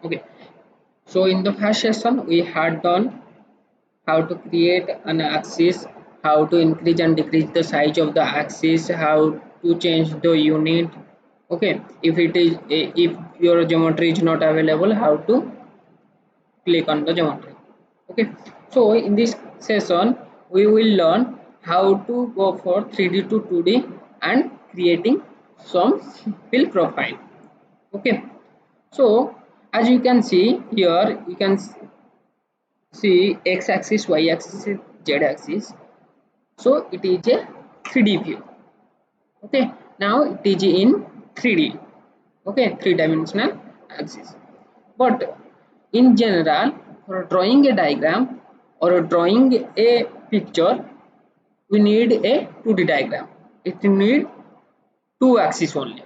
Okay, so in the first session we had done how to create an axis, how to increase and decrease the size of the axis, how to change the unit. Okay, if your geometry is not available, how to click on the geometry. Okay, so in this session we will learn how to go for 3D to 2D and creating some fill profile. Okay, so as you can see here, you can see x axis, y axis, z axis. So it is a 3D view. Okay, now it is in 3D. Okay, three-dimensional axis. But in general, for drawing a diagram or drawing a picture, we need a 2D diagram. It need two axes only.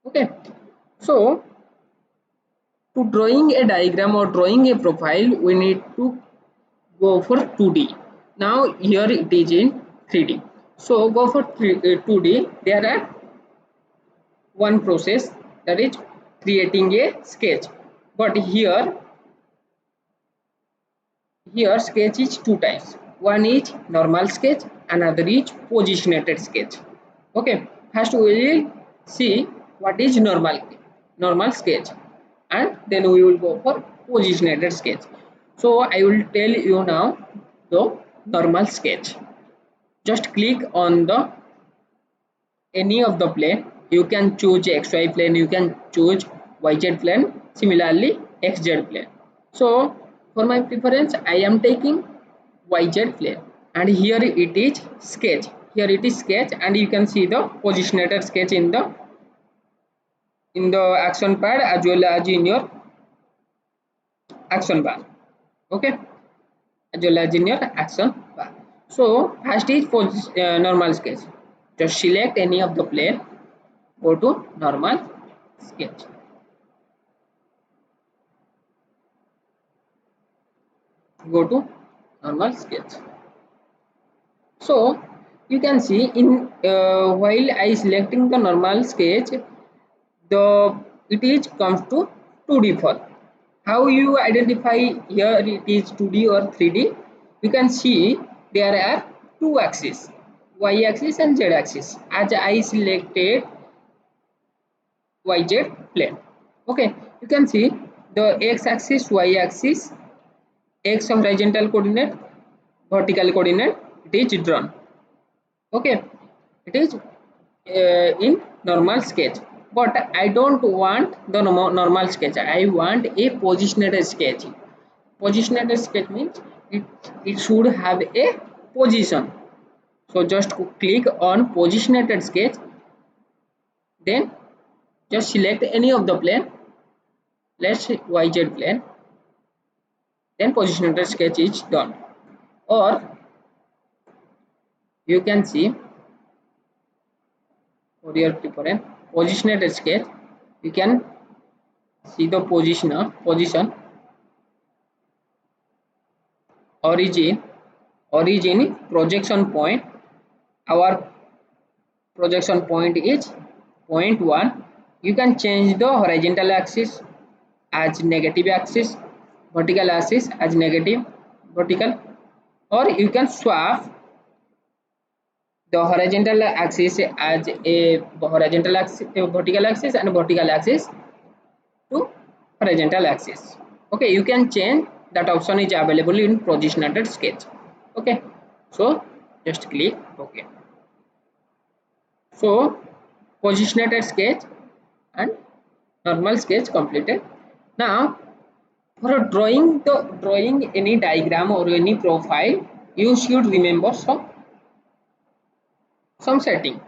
Okay, so to drawing a diagram or drawing a profile, we need to go for 2D. Now here it is in 3D. So go for 2D. There are one process, that is creating a sketch. But here sketch is two types. One is normal sketch, another is positionated sketch. Okay, first we will see what is normal sketch, and then we will go for positionated sketch. So I will tell you now the normal sketch. Just click on the any of the plane. You can choose xy plane, you can choose yz plane, similarly xz plane. So for my preference I am taking yz plane, and here it is sketch. Here it is sketch, and you can see the positionated sketch in the action pad as well as in your action bar. Okay, as well as in your action bar. So first is normal sketch. Just select any of the plane, go to normal sketch. Go to normal sketch. So you can see in while I selecting the normal sketch, the it is comes to 2D first. How you identify here it is 2D or 3D? You can see there are two axes, y axis and z axis. As I selected yz plane, okay, you can see the x axis, y axis, x horizontal coordinate, vertical coordinate, it is drawn. Okay, it is in normal sketch. But I don't want the normal sketch, I want a positionated sketch. Positionated sketch means it should have a position. So just click on positionated sketch, then just select any of the plane, let's say yz plane, then positionated sketch is done. Or you can see for your preference positionated sketch, you can see the position, origin projection point. Our projection point is point 1. You can change the horizontal axis as negative axis, vertical axis as negative vertical, or you can swap the horizontal axis as a horizontal axis, a vertical axis, and vertical axis to horizontal axis. Okay, you can change. That option is available in positionated sketch. Okay, so just click OK. So positionated sketch and normal sketch completed. Now for drawing any diagram or any profile, you should remember some setting.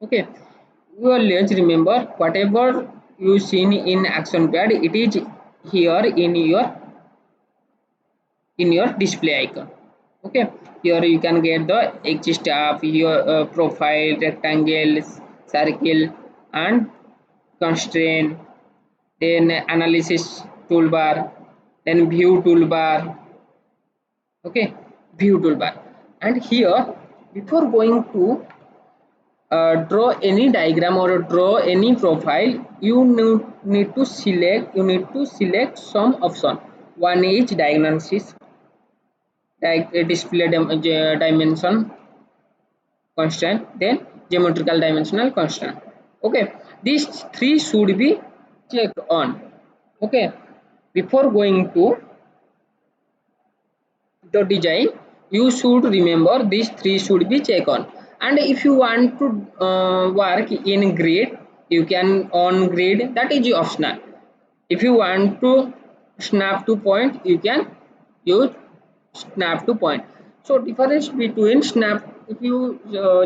Okay, you always remember whatever you seen in action pad, it is here in your display icon. Okay, here you can get the exist of your profile, rectangle, circle, and constraint, then analysis toolbar, then view toolbar. Okay, view toolbar. And here before going to draw any diagram or draw any profile, you need to select some option. One is diagnosis, display dimension constant, then geometrical dimensional constant. Okay, these three should be checked on. Okay, before going to the design, you should remember these three should be checked on. And if you want to work in grid, you can on grid, that is optional. If you want to snap to point, you can use snap to point. So difference between snap, if you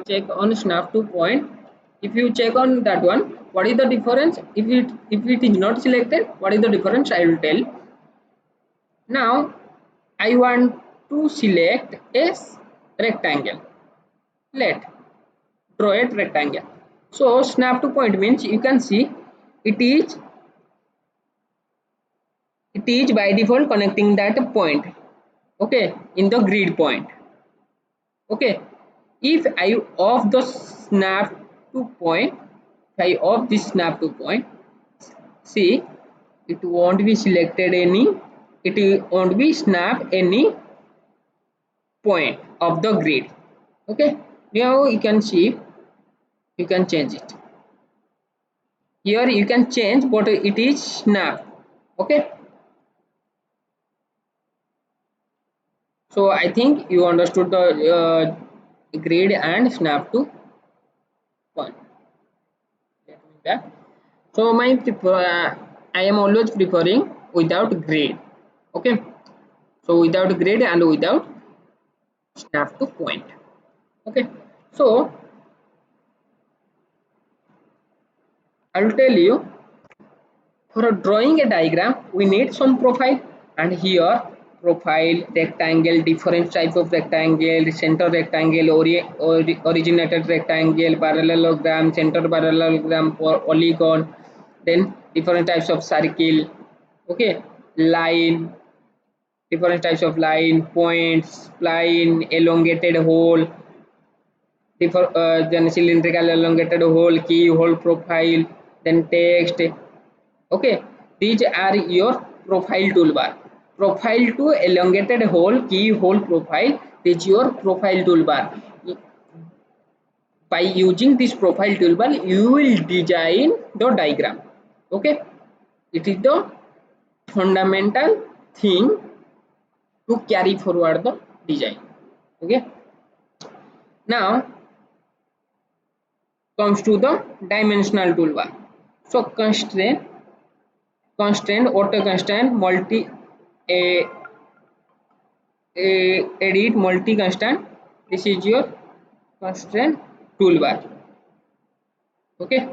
check on snap to point, if you check on that one, what is the difference? If it is not selected, what is the difference, I will tell. Now I want to select a rectangle. Let draw a rectangle. So snap to point means you can see it is by default connecting that point. Okay, in the grid point. Okay, if I off the snap to point, if I off this snap to point, see it won't be selected any, it won't be snap any point of the grid. Okay, now you can see, you can change it. Here you can change what it is snap. Okay, so I think you understood the grid and snap to point. Let me back. So I am always preferring without grid. Okay, so without grid and without snap to point. Okay, so I will tell you, for drawing a diagram we need some profile, and here profile, rectangle, different type of rectangle, center rectangle, originated rectangle, parallelogram, center parallelogram, polygon, then different types of circle. Okay, line, different types of line, points, spline, elongated hole, then cylindrical elongated hole, keyhole profile, then text. Okay, these are your profile toolbar. Profile to elongated hole, keyhole profile, this is your profile toolbar. By using this profile toolbar you will design the diagram. Okay, it is the fundamental thing to carry forward the design. Okay, now comes to the dimensional toolbar. So auto constraint, multi a, edit multi constant, this is your constraint toolbar. Okay,